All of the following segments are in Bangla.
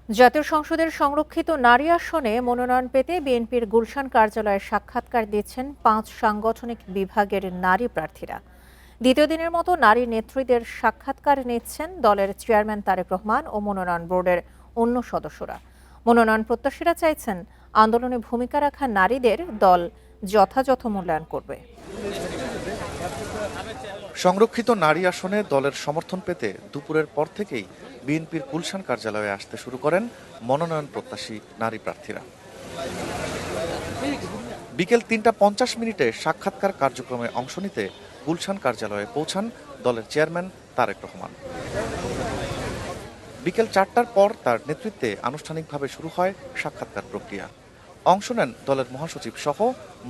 জাতীয় সংসদের সংরক্ষিত নারী আসনে মনোনয়ন পেতে বিএনপির গুলশান কার্যালয়ে সাক্ষাৎকার দিচ্ছেন ৫ সাংগঠনিক বিভাগের নারী প্রার্থীরা। দ্বিতীয় দিনের মতো নারী নেত্রীদের সাক্ষাৎকার নিচ্ছেন দলের চেয়ারম্যান তারেক রহমান ও মনোনয়ন বোর্ডের অন্য সদস্যরা। মনোনয়ন প্রত্যাশীরা চাইছেন আন্দোলনে ভূমিকা রাখা নারীদের দল যথাযথ মূল্যায়ন করবে। সংরক্ষিত নারী আসনে দলের সমর্থন পেতে দুপুরের পর থেকেই বিএনপির গুলশান কার্যালয়ে আসতে শুরু করেন মনোনয়ন প্রত্যাশী নারী প্রার্থীরা। বিকেল ৩টা ৫০ সাক্ষাৎকার কার্যক্রমে অংশ নিতে গুলশান কার্যালয়ে পৌঁছান দলের চেয়ারম্যান তারেক রহমান। বিকেল ৪টার পর তার নেতৃত্বে আনুষ্ঠানিকভাবে শুরু হয় সাক্ষাৎকার প্রক্রিয়া। অংশ নেন দলের মহাসচিব সহ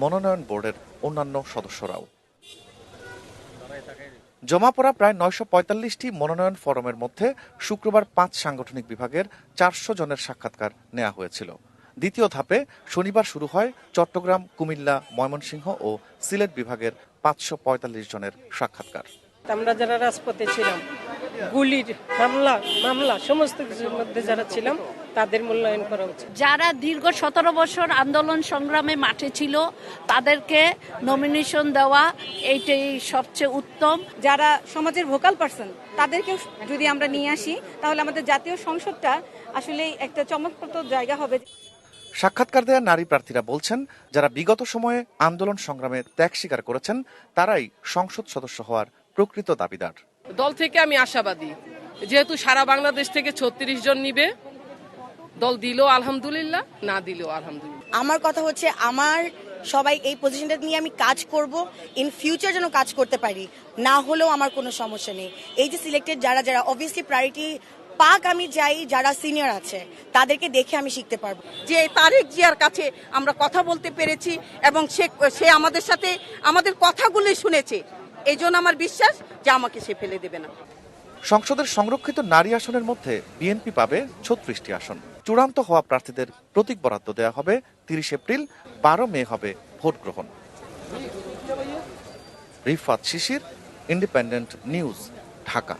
মনোনয়ন বোর্ডের অন্যান্য সদস্যরাও। জমা পড়া প্রায় ৯৪৫টি মনোনয়ন ফরমের মধ্যে শুক্রবার ৫ সাংগঠনিক বিভাগের ৪০০ জনের সাক্ষাৎকার নেওয়া হয়েছিল। দ্বিতীয় ধাপে শনিবার শুরু হয় চট্টগ্রাম, কুমিল্লা, ময়মনসিংহ ও সিলেট বিভাগের ৫৪৫ জনের সাক্ষাৎকার। আমরা যারা রাজপথে ছিলাম, গুলির মামলা সমস্ত কিছুর মধ্যে যারা ছিলাম তাদের মূল্যায়ন করা উচিত। যারা দীর্ঘ ১৭ বছর আন্দোলন সংগ্রামে মাঠে ছিল তাদেরকে নমিনেশন দেওয়া এইটাই সবচেয়ে উত্তম। যারা সমাজের ভোকাল পারসন তাদেরকে যদি আমরা নিয়ে আসি তাহলে আমাদের জাতীয় সংসদটা আসলে একটা চমকপ্রদ জায়গা হবে। সাক্ষাৎকার দেয়া নারী প্রার্থীরা বলছেন, যারা বিগত সময়ে আন্দোলন সংগ্রামে ত্যাগ স্বীকার করেছেন তারাই সংসদ সদস্য হওয়ার প্রকৃত দাবিদার। দল থেকে আমি আশাবাদী, যেহেতু সারা বাংলাদেশ থেকে ৩৬ জন নিবে, দল দিল আলহামদুলিল্লাহ, না দিলেও আলহামদুলিল্লাহ। আমার কথা হচ্ছে, আমার সবাই এই পজিশনটা নিয়ে আমি কাজ করব, ইন ফিউচার যেন কাজ করতে পারি, না হলেও আমার কোনো সমস্যা নেই। এই যে সিলেক্টেড যারা অবভিয়াসলি প্রায়োরিটি পাক, আমি চাই যারা সিনিয়র আছে তাদেরকে দেখে আমি শিখতে পারবো। যে তারেক জিয়ার কাছে আমরা কথা বলতে পেরেছি এবং সে আমাদের সাথে আমাদের কথাগুলো শুনেছে, এই জন্য আমার বিশ্বাস যে আমাকে সে ফেলে দেবে না। সংসদের সংরক্ষিত নারী আসনের মধ্যে বিএনপি পাবে ৩৬টি আসন। চূড়ান্ত হওয়া প্রার্থীদের প্রতীক বরাদ্দ দেওয়া হবে ৩০ এপ্রিল, ১২ মে হবে ভোট গ্রহণ। রিফাত শিশির, ইন্ডিপেন্ডেন্ট নিউজ, ঢাকা।